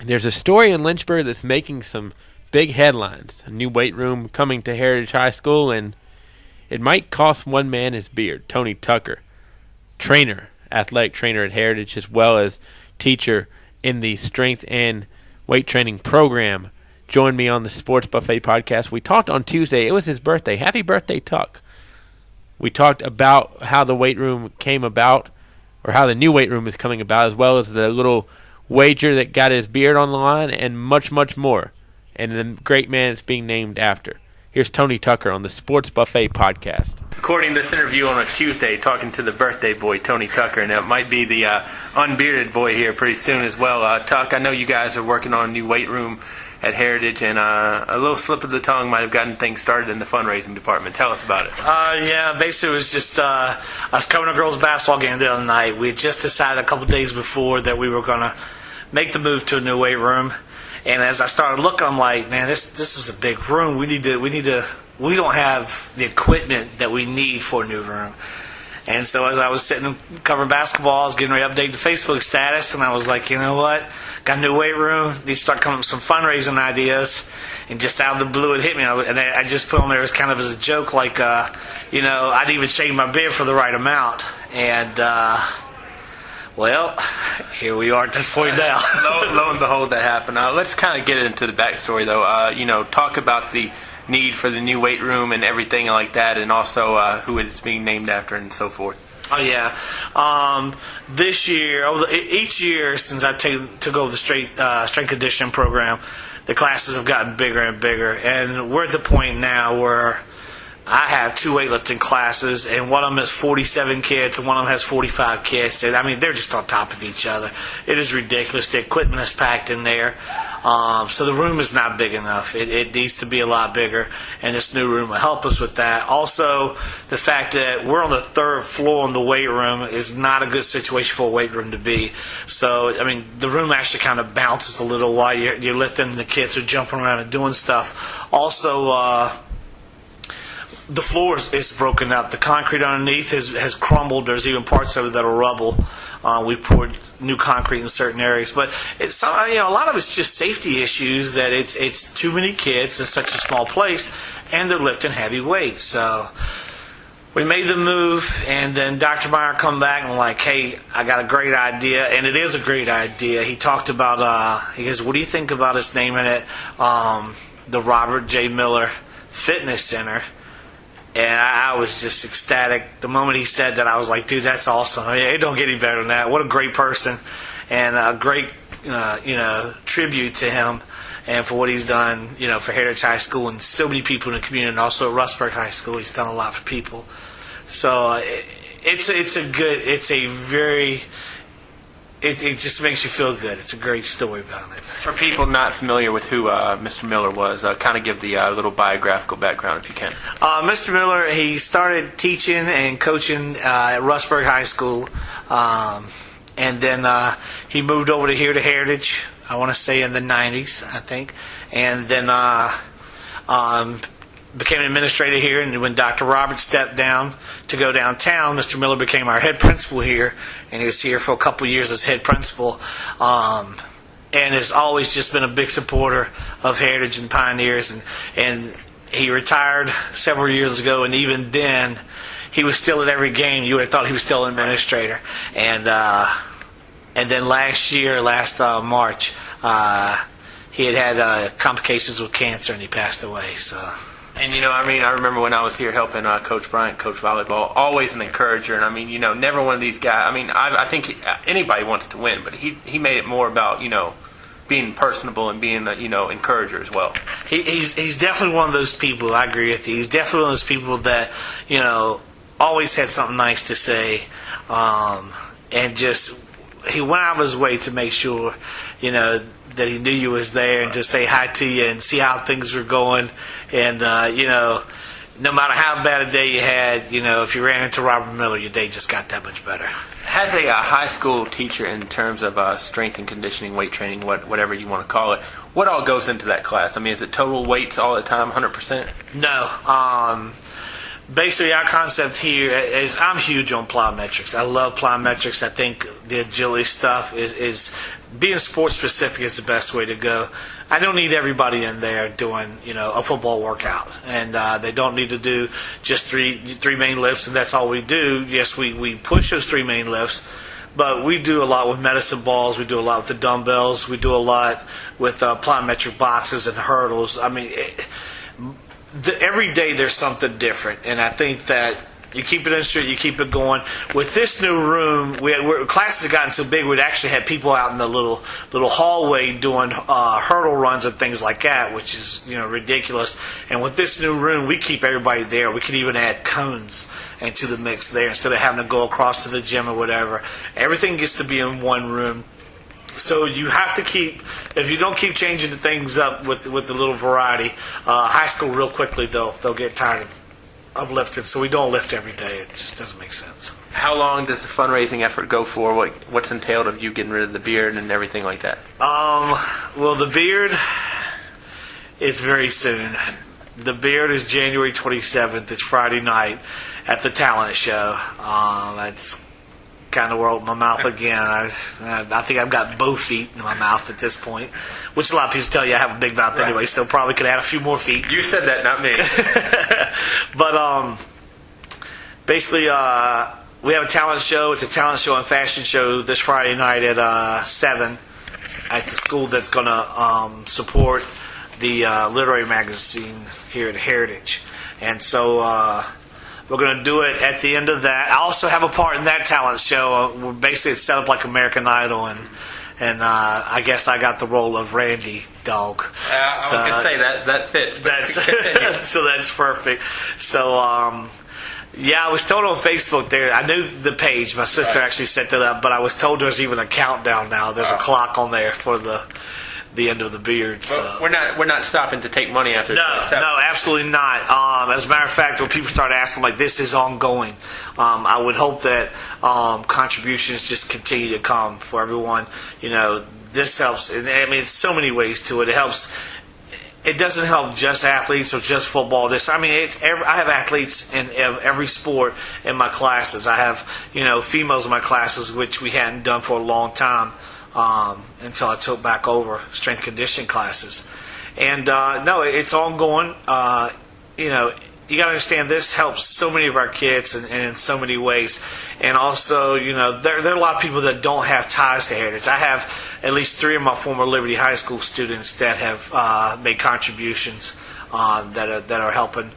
There's a story in Lynchburg that's making some big headlines. A new weight room coming to Heritage High School, and it might cost one man his beard. Tony Tucker, athletic trainer at Heritage, as well as teacher in the strength and weight training program, joined me on the Sports Buffet podcast. We talked on Tuesday. It was his birthday. Happy birthday, Tuck. We talked about how the weight room came about, or how the new weight room is coming about, as well as the little wager that got his beard on the line, and much, much more. And the great man it's being named after. Here's Tony Tucker on the Sports Buffet podcast. Recording this interview on a Tuesday, talking to the birthday boy, Tony Tucker, and it might be the unbearded boy here pretty soon as well. Tuck, I know you guys are working on a new weight room at Heritage, and a little slip of the tongue might have gotten things started in the fundraising department. Tell us about it. Yeah, basically it was just I was covering a girls' basketball game the other night. We had just decided a couple days before that we were going to make the move to a new weight room. And as I started looking, I'm like, man, this is a big room. We don't have the equipment that we need for a new room. And so as I was sitting covering basketball, I was getting ready to update the Facebook status, and I was like, you know what? Got a new weight room. Need to start coming up with some fundraising ideas. And just out of the blue, it hit me. And I just put on there as kind of as a joke, like, I didn't even shave my beard for the right amount. And, well, here we are at this point now. Lo and behold, that happened. Let's kind of get into the backstory, though. Talk about the need for the new weight room and everything like that, and also who it's being named after and so forth. Oh, yeah. This year, each year since I took over the strength conditioning program, the classes have gotten bigger and bigger. And we're at the point now where I have two weightlifting classes, and one of them has 47 kids, and one of them has 45 kids. And, I mean, they're just on top of each other. It is ridiculous. The equipment is packed in there. So the room is not big enough. It needs to be a lot bigger, and this new room will help us with that. Also, the fact that we're on the third floor in the weight room is not a good situation for a weight room to be. So, I mean, the room actually kind of bounces a little while you're lifting, and the kids are jumping around and doing stuff. Also, the floor is broken up. The concrete underneath has crumbled. There's even parts of it that are rubble. We poured new concrete in certain areas, but it's a lot of it's just safety issues. That it's too many kids in such a small place, and they're lifting heavy weights. So we made the move, and then Dr. Meyer come back and like, hey, I got a great idea, and it is a great idea. He talked about he goes, what do you think about us naming it the Robert J. Miller Fitness Center? And I was just ecstatic. The moment he said that, I was like, dude, that's awesome. I mean, it don't get any better than that. What a great person, and a great, tribute to him and for what he's done, for Heritage High School and so many people in the community, and also at Rustburg High School. He's done a lot for people. So it just makes you feel good. It's a great story about it. For people not familiar with who Mr. Miller was, kind of give the little biographical background if you can. Mr. Miller, he started teaching and coaching at Rustburg High School, and then he moved over to Heritage, I want to say in the 90s, I think, and then became an administrator here. And when Dr. Roberts stepped down to go downtown, Mr. Miller became our head principal here, and he was here for a couple years as head principal, and has always just been a big supporter of Heritage and Pioneers. And he retired several years ago, and even then he was still at every game. You would have thought he was still an administrator. And then last March, he had complications with cancer, and he passed away. So. And, I remember when I was here helping Coach Bryant coach volleyball, always an encourager. And, never one of these guys. I think anybody wants to win, but he made it more about, being personable and being an, encourager as well. He's definitely one of those people. I agree with you. He's definitely one of those people that, always had something nice to say. And just, he went out of his way to make sure, that he knew you was there and to say hi to you and see how things were going. And, no matter how bad a day you had, if you ran into Robert Miller, your day just got that much better. As a high school teacher in terms of strength and conditioning, weight training, whatever you want to call it, what all goes into that class? Is it total weights all the time, 100%? No. Basically, our concept here is I'm huge on plyometrics. I love plyometrics. I think the agility stuff is being sports specific is the best way to go. I don't need everybody in there doing, a football workout, and they don't need to do just three main lifts, and that's all we do. Yes, we push those three main lifts, but we do a lot with medicine balls. We do a lot with the dumbbells. We do a lot with plyometric boxes and hurdles. I mean, every day there's something different, and I think that you keep it in street, you keep it going. With this new room, classes have gotten so big, we'd actually had people out in the little hallway doing hurdle runs and things like that, which is ridiculous. And with this new room, we keep everybody there. We could even add cones into the mix there instead of having to go across to the gym or whatever. Everything gets to be in one room. So you have to if you don't keep changing the things up with the little variety, high school real quickly they'll get tired of lifting. So we don't lift every day. It just doesn't make sense. How long does the fundraising effort go for? What's entailed of you getting rid of the beard and everything like that? Well, the beard is very soon. The beard is January 27th. It's Friday night at the talent show. That's kind of where I open my mouth again. I think I've got both feet in my mouth at this point, which a lot of people tell you I have a big mouth anyway, so probably could add a few more feet. You said that, not me. But basically, we have a talent show. It's a talent show and fashion show this Friday night at 7 at the school that's going to support the literary magazine here at Heritage. And so we're going to do it at the end of that. I also have a part in that talent show. Basically, it's set up like American Idol, and I guess I got the role of Randy Dog. I was going to say that fits. So that's perfect. So I was told on Facebook there. I knew the page. My sister actually set that up, but I was told there's even a countdown now. There's a clock on there for the end of the beard. So. Well, we're not stopping to take money after. No, absolutely not. As a matter of fact, when people start asking, like, this is ongoing, I would hope that contributions just continue to come for everyone. This helps. I mean, it's so many ways to it. It helps. It doesn't help just athletes or just football. I have athletes in every sport in my classes. I have females in my classes, which we hadn't done for a long time. Until I took back over strength conditioning classes. And no, it's ongoing. You got to understand this helps so many of our kids and in so many ways. And also, there are a lot of people that don't have ties to Heritage. I have at least 3 of my former Liberty High School students that have made contributions that are helping,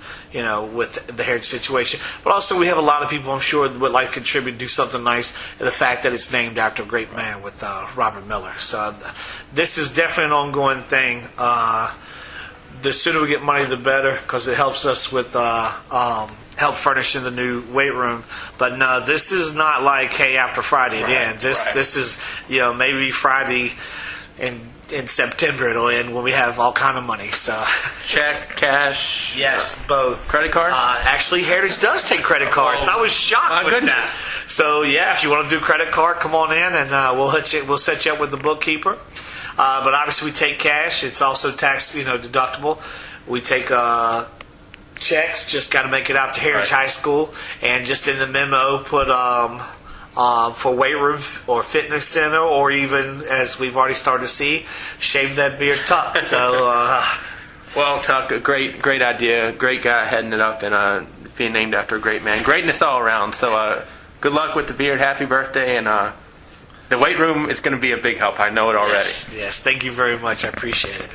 with the Heritage situation. But also we have a lot of people I'm sure would like to contribute, do something nice. And the fact that it's named after a great man with Robert Miller. So this is definitely an ongoing thing. The sooner we get money, the better, because it helps us with help furnishing the new weight room. But no, this is not like, hey, after Friday it ends. This is, maybe Friday in September it'll end when we have all kind of money. So check, cash, yes, both. Credit card. Actually, Heritage does take credit cards. I was shocked with that. So yeah, if you want to do credit card, come on in and we'll set you up with the bookkeeper. But obviously we take cash. It's also tax deductible. We take checks. Just got to make it out to Heritage High School, and just in the memo put for weight room or fitness center, or even, as we've already started to see, shave that beard tuck. So, well, Tuck, a great idea, great guy heading it up, and being named after a great man. Greatness all around. So, good luck with the beard. Happy birthday, and the weight room is going to be a big help. I know it already. Yes, thank you very much. I appreciate it.